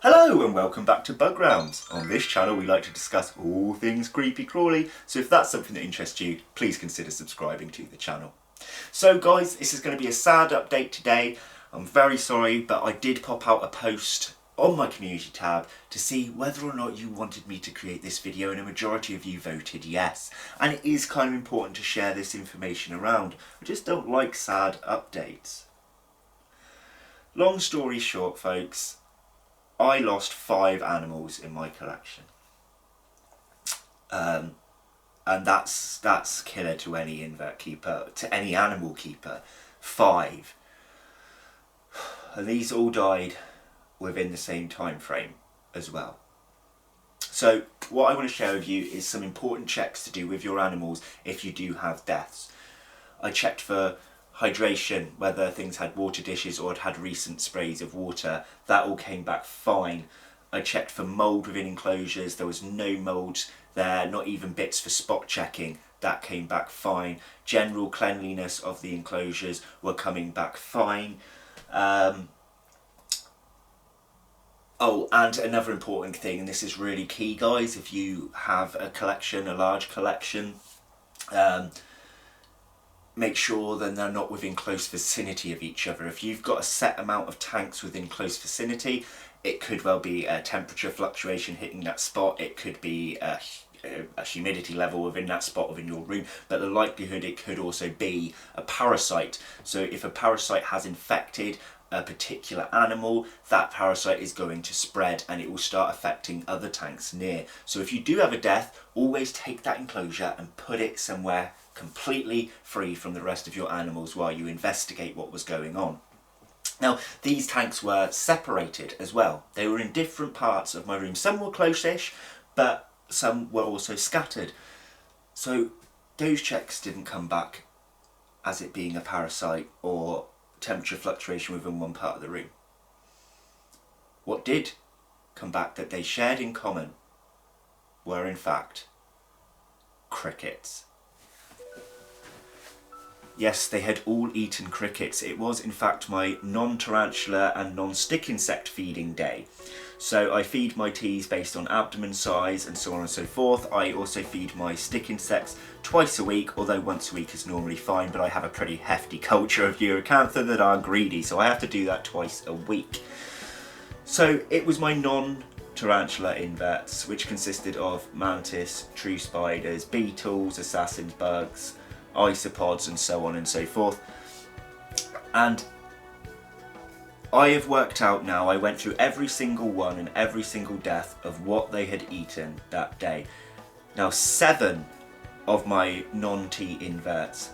Hello and welcome back to Bug Rounds. On this channel we like to discuss all things creepy crawly, so if that's something that interests you, please consider subscribing to the channel. So guys, this is going to be a sad update today. I'm very sorry, but I did pop out a post on my community tab to see whether or not you wanted me to create this video, and a majority of you voted yes. And it is kind of important to share this information around. I just don't like sad updates. Long story short, folks, I lost 5 animals in my collection, and that's killer to any invert keeper, to any animal keeper. 5, and these all died within the same time frame as well. So what I want to share with you is some important checks to do with your animals if you do have deaths. I checked for hydration, whether things had water dishes or had recent sprays of water. That all came back fine. I checked for mould within enclosures. There was no mould there, not even bits for spot checking. That came back fine. General cleanliness of the enclosures were coming back fine. Oh, and another important thing, and this is really key guys, if you have a collection, a large collection, make sure then they're not within close vicinity of each other. If you've got a set amount of tanks within close vicinity, it could well be a temperature fluctuation hitting that spot, it could be a humidity level within that spot within your room, but the likelihood it could also be a parasite. So if a parasite has infected a particular animal, that parasite is going to spread and it will start affecting other tanks near. So if you do have a death, always take that enclosure and put it somewhere completely free from the rest of your animals while you investigate what was going on. Now, these tanks were separated as well. They were in different parts of my room. Some were close-ish, but some were also scattered. So those checks didn't come back as it being a parasite or temperature fluctuation within one part of the room. What did come back that they shared in common were in fact crickets. Yes, they had all eaten crickets. It was in fact my non-tarantula and non-stick insect feeding day. So I feed my teas based on abdomen size and so on and so forth. I also feed my stick insects twice a week, although once a week is normally fine, but I have a pretty hefty culture of Uracantha that are greedy, so I have to do that twice a week. So it was my non-tarantula inverts, which consisted of mantis, true spiders, beetles, assassin bugs, isopods and so on and so forth. And I have worked out now, I went through every single one and every single death of what they had eaten that day. Now 7 of my non-T inverts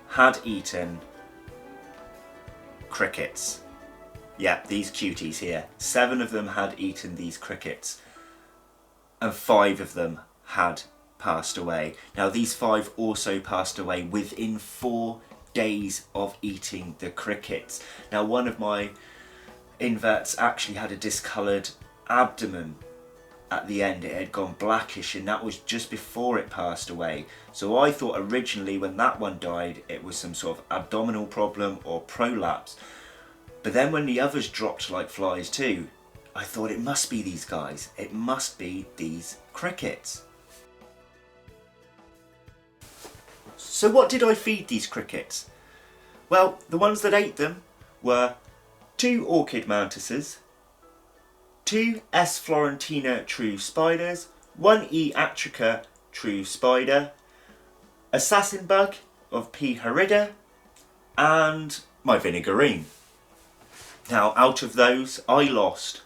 had eaten crickets. Yeah, these cuties here. 7 of them had eaten these crickets and 5 of them had passed away. Now these 5 also passed away within 4 days of eating the crickets. Now one of my inverts actually had a discoloured abdomen at the end. It had gone blackish, and that was just before it passed away. So I thought originally when that one died it was some sort of abdominal problem or prolapse, but then when the others dropped like flies too, I thought it must be these guys, it must be these crickets. So what did I feed these crickets? Well, the ones that ate them were 2 orchid mantises, 2 S. florentina true spiders, 1 E. atrica true spider, assassin bug of P. horrida, and my vinegarine. Now out of those I lost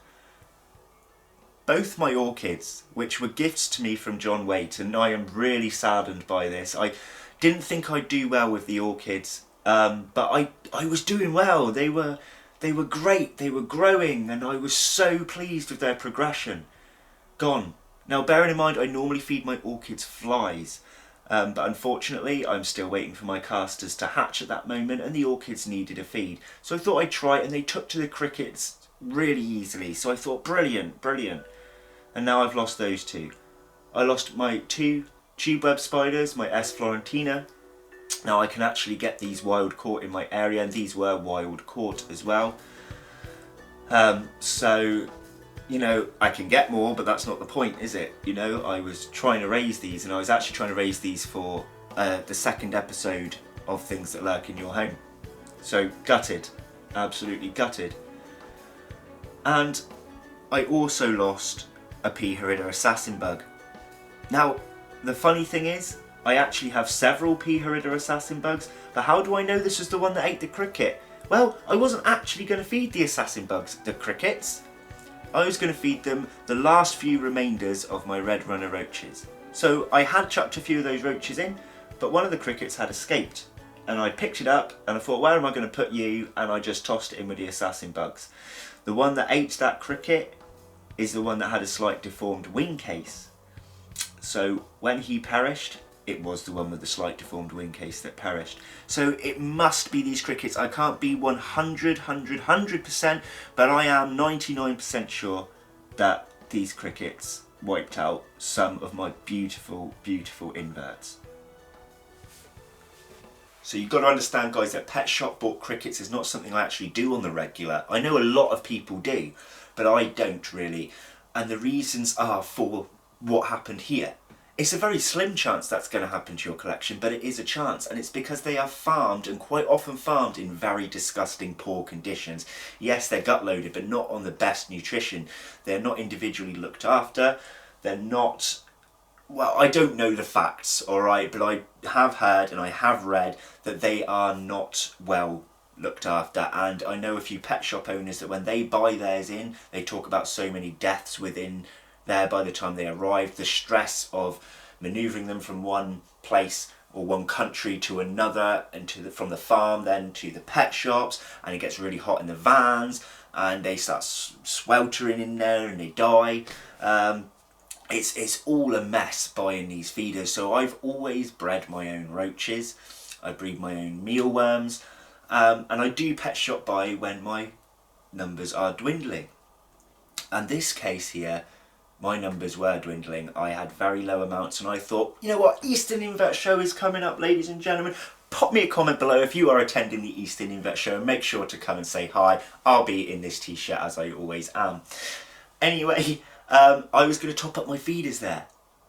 both my orchids, which were gifts to me from John Waite, and I am really saddened by this. I didn't think I'd do well with the orchids, but I was doing well. They were great, they were growing, and I was so pleased with their progression. Gone. Now bearing in mind I normally feed my orchids flies, but unfortunately I'm still waiting for my casters to hatch at that moment, and the orchids needed a feed. So I thought I'd try it, and they took to the crickets really easily. So I thought brilliant, brilliant. And now I've lost those 2. I lost my 2 tube web spiders, my S. florentina. Now I can actually get these wild caught in my area, and these were wild caught as well. So you know, I can get more, but that's not the point, is it? You know, I was trying to raise these, and I was actually trying to raise these for the second episode of Things That Lurk in Your Home. So gutted, absolutely gutted. And I also lost a P. horrida assassin bug. Now, the funny thing is, I actually have several P. horrida assassin bugs, but how do I know this was the one that ate the cricket? Well, I wasn't actually going to feed the assassin bugs the crickets. I was going to feed them the last few remainders of my red runner roaches. So I had chucked a few of those roaches in, but one of the crickets had escaped. And I picked it up and I thought, where am I going to put you? And I just tossed it in with the assassin bugs. The one that ate that cricket is the one that had a slight deformed wing case. So when he perished, it was the one with the slight deformed wing case that perished. So it must be these crickets. I can't be 100%, but I am 99% sure that these crickets wiped out some of my beautiful, beautiful inverts. So you've got to understand, guys, that pet shop bought crickets is not something I actually do on the regular. I know a lot of people do, but I don't really. And the reasons are for what happened here. It's a very slim chance that's going to happen to your collection, but it is a chance, and it's because they are farmed, and quite often farmed in very disgusting, poor conditions. Yes, they're gut loaded, but not on the best nutrition. They're not individually looked after. They're not... Well, I don't know the facts, alright, but I have heard and I have read that they are not well looked after, and I know a few pet shop owners that when they buy theirs in, they talk about so many deaths within there by the time they arrive, the stress of manoeuvring them from one place or one country to another, and from the farm then to the pet shops, and it gets really hot in the vans and they start sweltering in there and they die. It's all a mess buying these feeders. So I've always bred my own roaches, I breed my own mealworms, and I do pet shop buy when my numbers are dwindling. And this case here, my numbers were dwindling. I had very low amounts, and I thought, you know what, Eastern Invert Show is coming up, ladies and gentlemen. Pop me a comment below if you are attending the Eastern Invert Show, and make sure to come and say hi. I'll be in this t-shirt as I always am. Anyway, I was going to top up my feeders there,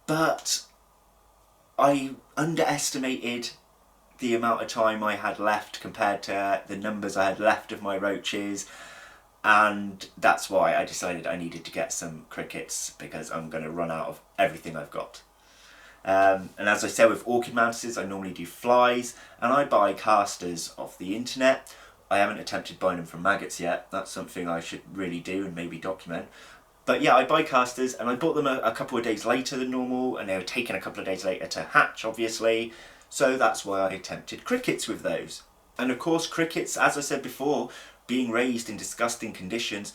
but I underestimated the amount of time I had left compared to the numbers I had left of my roaches. And that's why I decided I needed to get some crickets, because I'm going to run out of everything I've got. And as I said, with orchid mantises, I normally do flies, and I buy casters off the internet. I haven't attempted buying them from maggots yet. That's something I should really do and maybe document. But yeah, I buy casters, and I bought them a couple of days later than normal, and they were taking a couple of days later to hatch, obviously. So that's why I attempted crickets with those. And of course, crickets, as I said before, being raised in disgusting conditions,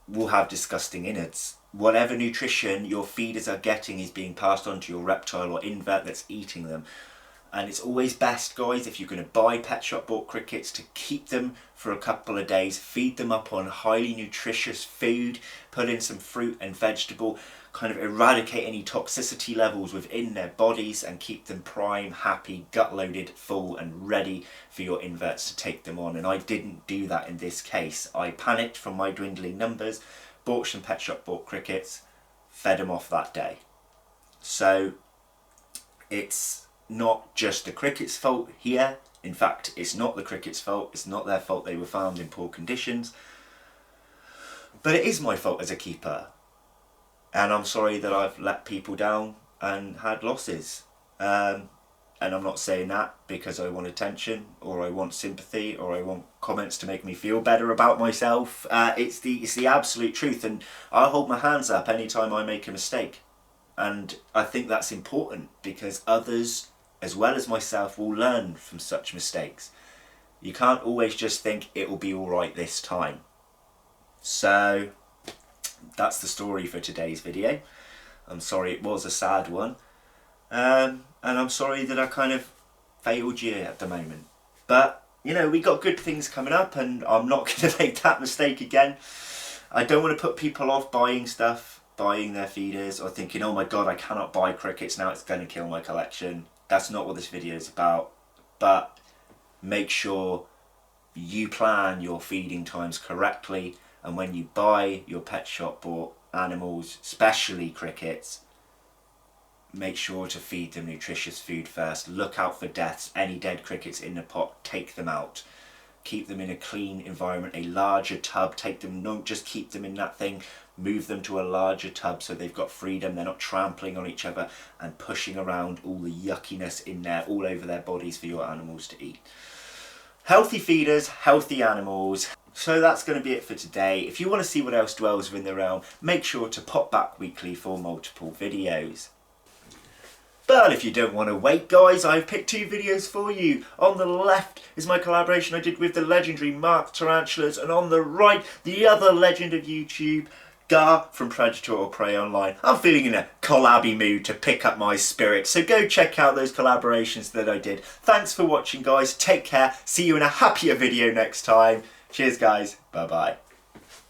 will have disgusting innards. Whatever nutrition your feeders are getting is being passed on to your reptile or invert that's eating them. And it's always best, guys, if you're going to buy pet shop bought crickets, to keep them for a couple of days, feed them up on highly nutritious food, put in some fruit and vegetable, kind of eradicate any toxicity levels within their bodies, and keep them prime, happy, gut loaded, full and ready for your inverts to take them on. And I didn't do that in this case. I panicked from my dwindling numbers, bought some pet shop bought crickets, fed them off that day. So it's not just the crickets' fault here. In fact, it's not the crickets' fault. It's not their fault they were farmed in poor conditions. But it is my fault as a keeper. And I'm sorry that I've let people down and had losses. And I'm not saying that because I want attention, or I want sympathy, or I want comments to make me feel better about myself. It's the absolute truth, and I'll hold my hands up anytime I make a mistake. And I think that's important, because others, as well as myself, will learn from such mistakes. You can't always just think it will be alright this time. So that's the story for today's video. I'm sorry it was a sad one. And I'm sorry that I kind of failed you at the moment. But, you know, we got good things coming up, and I'm not going to make that mistake again. I don't want to put people off buying stuff, buying their feeders, or thinking, oh my god, I cannot buy crickets now, it's going to kill my collection. That's not what this video is about. But make sure you plan your feeding times correctly, And when you buy your pet shop bought animals, especially crickets, make sure to feed them nutritious food first. Look out for deaths. Any dead crickets in the pot, take them out. Keep them in a clean environment, a larger tub. Take them, don't just keep them in that thing. Move them to a larger tub so they've got freedom. They're not trampling on each other and pushing around all the yuckiness in there all over their bodies for your animals to eat. Healthy feeders, healthy animals. So that's going to be it for today. If you want to see what else dwells within the realm, make sure to pop back weekly for multiple videos. But if you don't want to wait, guys, I've picked 2 videos for you. On the left is my collaboration I did with the legendary Mark Tarantulas, and on the right, the other legend of YouTube, Gar from Predator or Prey Online. I'm feeling in a collabby mood to pick up my spirit, so go check out those collaborations that I did. Thanks for watching, guys. Take care. See you in a happier video next time. Cheers, guys. Bye-bye.